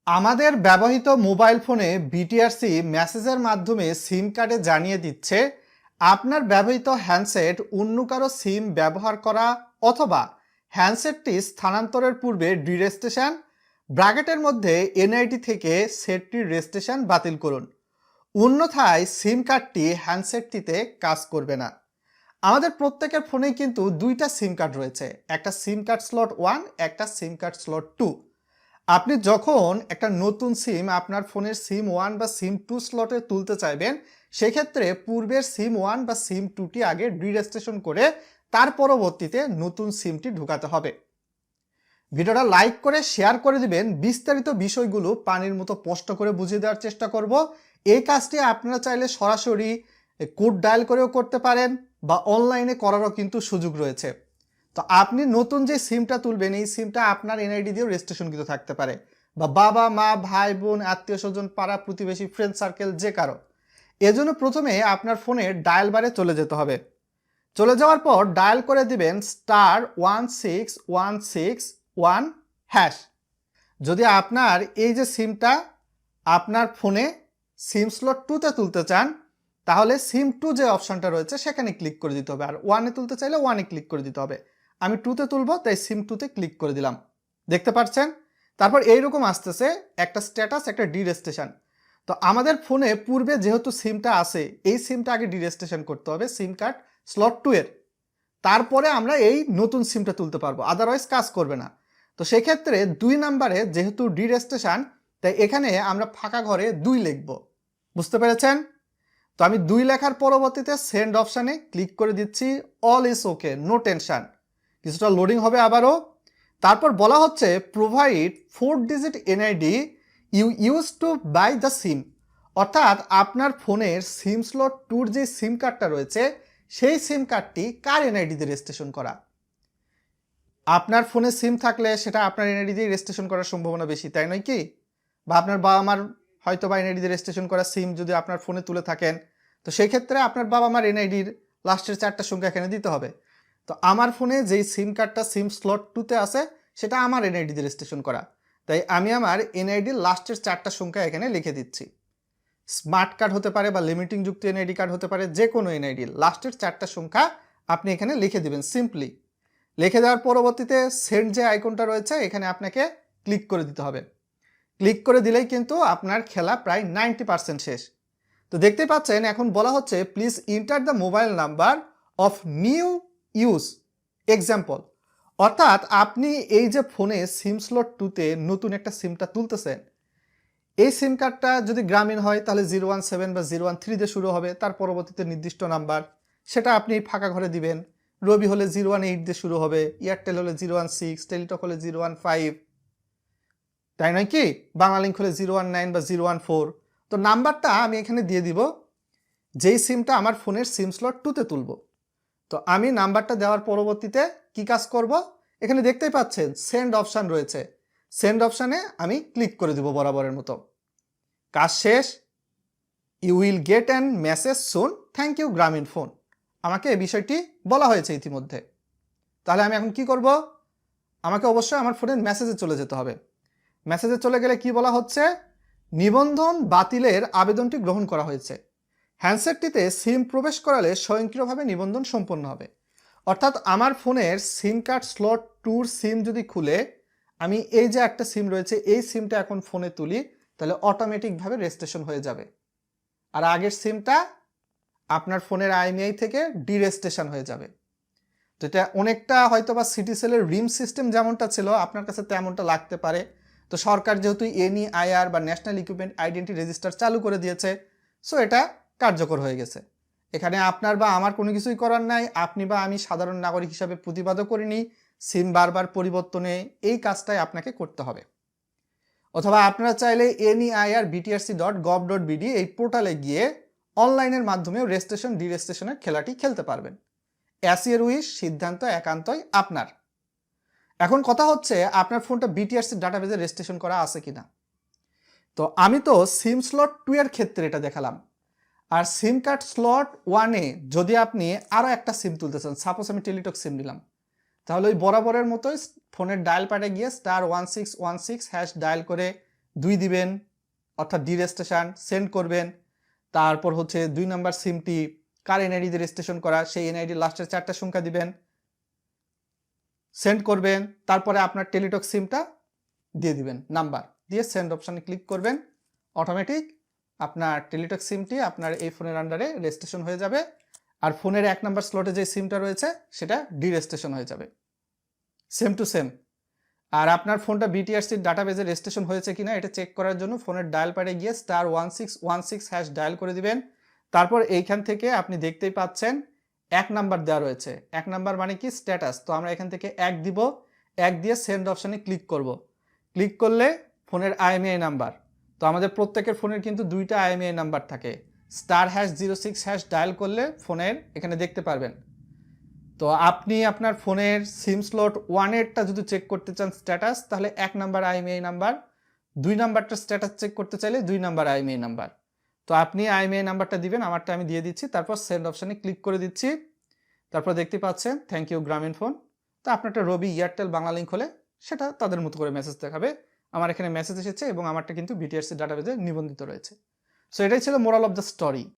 আমাদের ব্যবহৃত মোবাইল ফোনে বিটিআরসি মেসেজের মাধ্যমে সিম কার্ডে জানিয়ে দিচ্ছে আপনার ব্যবহৃত হ্যান্ডসেট অন্য কারো সিম ব্যবহার করা অথবা হ্যান্ডসেটটি স্থানান্তরের পূর্বে ডিরেজিস্ট্রেশন ব্র্যাকেটের মধ্যে এনআইডি থেকে সেটটির রেজিস্ট্রেশন বাতিল করুন, অন্যথায় সিম কার্ডটি হ্যান্ডসেটটিতে কাজ করবে না। আমাদের প্রত্যেকের ফোনেই কিন্তু দুইটা সিম কার্ড রয়েছে, একটা সিম কার্ড স্লট 1, একটা সিম কার্ড স্লট 2। আপনি যখন একটা নতুন সিম আপনার ফোনের সিম 1 বা সিম 2 স্লটে তুলতে চাইবেন, সেক্ষেত্রে পূর্বের সিম 1 বা সিম 2টি আগে ডিরেজিস্ট্রেশন করে তার পরবর্তীতে নতুন সিমটি ঢোকাতে হবে। ভিডিওটা লাইক করে শেয়ার করে দিবেন। বিস্তারিত বিষয়গুলো পানির মতো স্পষ্ট করে বুঝিয়ে দেওয়ার চেষ্টা করব। এই কাজটি আপনারা চাইলে সরাসরি কোড ডায়াল করেও করতে পারেন বা অনলাইনে করারও কিন্তু সুযোগ রয়েছে। তো আপনি নতুন যে সিমটা তুলবেন এই সিমটা আপনার এনআইডি দিয়েও রেজিস্ট্রেশন কিন্তু থাকতে পারে, বা বাবা মা ভাই বোন আত্মীয় স্বজন পাড়া প্রতিবেশী ফ্রেন্ড সার্কেল যে কারো। এজন্য প্রথমে আপনার ফোনের ডায়াল বারে চলে যেতে হবে। চলে যাওয়ার পর ডায়াল করে দিবেন *16161#। যদি আপনার এই যে সিমটা আপনার ফোনে সিম স্লট 2তে তুলতে চান, তাহলে সিম 2 যে অপশনটা রয়েছে সেখানে ক্লিক করে দিতে হবে, আর 1-এ তুলতে চাইলে 1-এ ক্লিক করে দিতে হবে। আমি 2তে তুলব, তাই সিম 2তে ক্লিক করে দিলাম। দেখতে পাচ্ছেন? তারপর এইরকম আসতেছে একটা স্ট্যাটাস, একটা ডিরেজিস্ট্রেশন। তো আমাদের ফোনে পূর্বে যেহেতু সিমটা আছে, এই সিমটা আগে ডিরেজিস্ট্রেশন করতে হবে সিম কার্ড স্লট 2 এর, তারপরে আমরা এই নতুন সিমটা তুলতে পারবো, আদারওয়াইজ কাজ করবে না। তো সেক্ষেত্রে 2 নাম্বারে যেহেতু ডিরেজিস্ট্রেশন, তাই এখানে আমরা ফাঁকা ঘরে 2 লিখব। বুঝতে পেরেছেন? তো আমি 2 লেখার পরবর্তীতে সেন্ড অপশানে ক্লিক করে দিচ্ছি। All is okay, no tension. কিছুটা লোডিং হবে আবারও। তারপর বলা হচ্ছে provide 4 digit NID you use to buy the SIM, অর্থাৎ আপনার ফোনের সিম স্লট 2-র যে সিম কার্ডটা রয়েছে সেই সিম কার্ডটি কার এনআইডি দিয়ে রেজিস্ট্রেশন করা। আপনার ফোনে সিম থাকলে সেটা আপনার এনআইডি দিয়ে রেজিস্ট্রেশন করার সম্ভাবনা বেশি, তাই নয় কি? বা আপনার বাবা মার হয়তো বা এনআইডি দিয়ে রেজিস্ট্রেশন করা সিম যদি আপনার ফোনে তুলে থাকেন, তো সেই ক্ষেত্রে আপনার বাবা মার এনআইডির লাস্টের 4টা সংখ্যা এখানে দিতে হবে। তো আমার ফোনে যেই সিম কার্ডটা সিম স্লট 2তে আছে সেটা আমার এনআইডি দিয়ে রেজিস্ট্রেশন করা, তাই আমি আমার এনআইডির লাস্টের 4টা সংখ্যা এখানে লিখে দিচ্ছি। স্মার্ট কার্ড হতে পারে বা লিমিটিং যুক্ত এনআইডি কার্ড হতে পারে, যে কোনো এনআইডির লাস্টের 4টা সংখ্যা আপনি এখানে লিখে দিবেন সিম্পলি। লিখে দেওয়ার পরবর্তীতে সেন্ড যে আইকনটা রয়েছে এখানে আপনাকে ক্লিক করে দিতে হবে। ক্লিক করে দিলেই কিন্তু আপনার খেলা প্রায় 90% শেষ। তো দেখতে পাচ্ছেন এখন বলা হচ্ছে please enter the mobile number of new use example, অর্থাৎ আপনি এই যে ফোনে সিম স্লট 2তে নতুন একটা সিমটা তুলতেছেন, এই সিম কার্ডটা যদি গ্রামীণ হয় তাহলে 017 বা 013 দিয়ে শুরু হবে, তার পরবর্তীতে নির্দিষ্ট নাম্বার সেটা আপনি ফাঁকা ঘরে দিবেন। রবি হলে 018 দিয়ে শুরু হবে, এয়ারটেল হলে 016, টেলিটক হলে 015, তাই নয় কি? বাংলালিংক হলে 019 বা 014। তো নাম্বারটা আমি এখানে দিয়ে দিব যেই সিমটা আমার ফোনের সিম স্লট 2তে তুলব। তো আমি নাম্বারটা দেওয়ার পরবর্তীতে কি কাজ করব, এখানে দেখতেই পাচ্ছেন সেন্ড অপশান রয়েছে। সেন্ড অপশানে আমি ক্লিক করে দিব বরাবরের মতো। কাজ শেষ। You will get an message soon, thank you Grameen phone. আমাকে এই বিষয়টি বলা হয়েছে ইতিমধ্যে। তাহলে আমি এখন কি করব, আমাকে অবশ্যই আমার ফোনের মেসেজে চলে যেতে হবে। মেসেজে চলে গেলে কি বলা হচ্ছে, নিবন্ধন বাতিলের আবেদনটি গ্রহণ করা হয়েছে। হ্যান্ডসেটটিতে সিম প্রবেশ করালে স্বয়ংক্রিয়ভাবে নিবন্ধন সম্পন্ন হবে। অর্থাৎ আমার ফোনের সিম কার্ড স্লট 2-র সিম যদি খুলে আমি এই যে একটা সিম রয়েছে এই সিমটা এখন ফোনে তুলি, তাহলে অটোমেটিকভাবে রেজিস্ট্রেশন হয়ে যাবে। আর আগের সিমটা আপনার ফোনের আইএমইআই থেকে ডিরেজিস্ট্রেশন হয়ে যাবে। তো এটা অনেকটা হয়তো বা সিটিসেলের রিম সিস্টেম যেমনটা ছিল আপনার কাছে তেমনটা লাগতে পারে। তো সরকার যেহেতু এনইআইআর বা ন্যাশনাল ইকুইপমেন্ট আইডেন্টি রেজিস্টার চালু করে দিয়েছে, সো এটা কার্যকর হয়ে গেছে। এখানে আপনার বা আমার কোনো কিছুই করার নাই। আপনি বা আমি সাধারণ নাগরিক হিসাবে প্রতিবাদও করিনি, সিম বারবার পরিবর্তনে এই কাজটাই আপনাকে করতে হবে। অথবা আপনারা চাইলে NEIR-BTRC.gov.bd এই পোর্টালে গিয়ে অনলাইনের মাধ্যমেও রেজিস্ট্রেশন ডিরেজিস্ট্রেশনের খেলাটি খেলতে পারবেন। অ্যাজ ইউর উইশ, সিদ্ধান্ত একান্তই আপনার। এখন কথা হচ্ছে আপনার ফোনটা বিটিআরসি ডাটাবেজে রেজিস্ট্রেশন করা আছে কিনা। তো আমি তো সিম স্লট 2 এর ক্ষেত্রে এটা দেখালাম, আর সিম কার্ড স্লট 1-এ যদি আপনি আরও একটা সিম তুলতেছেন, সাপোজ আমি টেলিটক সিম নিলাম, তাহলে ওই বরাবরের মতোই ফোনের ডায়াল প্যাডে গিয়ে *1616# ডায়াল করে 2 দিবেন অর্থাৎ ডি রেজিস্ট্রেশন সেন্ড করবেন। তারপর হচ্ছে 2 নাম্বার সিমটি কার এনআইডি দিয়ে রেজিস্ট্রেশন করা সেই এনআইডি লাস্টের 4টা সংখ্যা দিবেন, সেন্ড করবেন। তারপরে আপনার টেলিটক সিমটা দিয়ে দিবেন, নাম্বার দিয়ে সেন্ড অপশানে ক্লিক করবেন। অটোমেটিক আপনার টেলিটক সিমটি আপনার এই ফোনের আন্ডারে রেজিস্ট্রেশন হয়ে যাবে। আর ফোনের 1 নাম্বার স্লটে যে সিমটা রয়েছে সেটা ডি রেজিস্ট্রেশন হয়ে যাবে, সেম টু সেম। আর আপনার ফোনটা বিটিআরসির ডাটাবেজে রেজিস্ট্রেশন হয়েছে কিনা এটা চেক করার জন্য ফোনের ডায়াল প্যাডে গিয়ে *1616# ডায়াল করে দিবেন। তারপর এইখান থেকে আপনি দেখতেই পাচ্ছেন 1 নাম্বার দেওয়া রয়েছে। 1 নাম্বার মানে কি স্ট্যাটাস, তো আমরা এখান থেকে 1 দিব, 1 দিয়ে সেন্ড অপশানে ক্লিক করব। ক্লিক করলে ফোনের IMEI নাম্বার, তো আমাদের প্রত্যেকের ফোনের কিন্তু 2টা IMEI নাম্বার থাকে। *06# ডায়াল করলে ফোনের এখানে দেখতে পারবেন। তো আপনি আপনার ফোনের সিম স্লট 1-এরটা যদি চেক করতে চান স্ট্যাটাস, তাহলে 1 নাম্বার IMEI নাম্বার, 2 নাম্বারটা স্ট্যাটাস চেক করতে চাইলে 2 নাম্বার IMEI নাম্বার। তো আপনি IMEI নাম্বারটা দিবেন, আমারটা আমি দিয়ে দিচ্ছি, তারপর সেন্ড অপশানে ক্লিক করে দিচ্ছি। তারপর দেখতে পাচ্ছেন থ্যাংক ইউ গ্রামীণ ফোন। তো আপনারটা রবি, এয়ারটেল, বাংলা লিঙ্ক হলে সেটা তাদের মতো করে মেসেজ দেখাবে। আমার এখানে মেসেজ এসেছে এবং আমারটা কিন্তু বিটিআরসি ডাটাবেজে নিবন্ধিত রয়েছে। সো এটাই ছিল মোরাল অফ দ্য স্টোরি।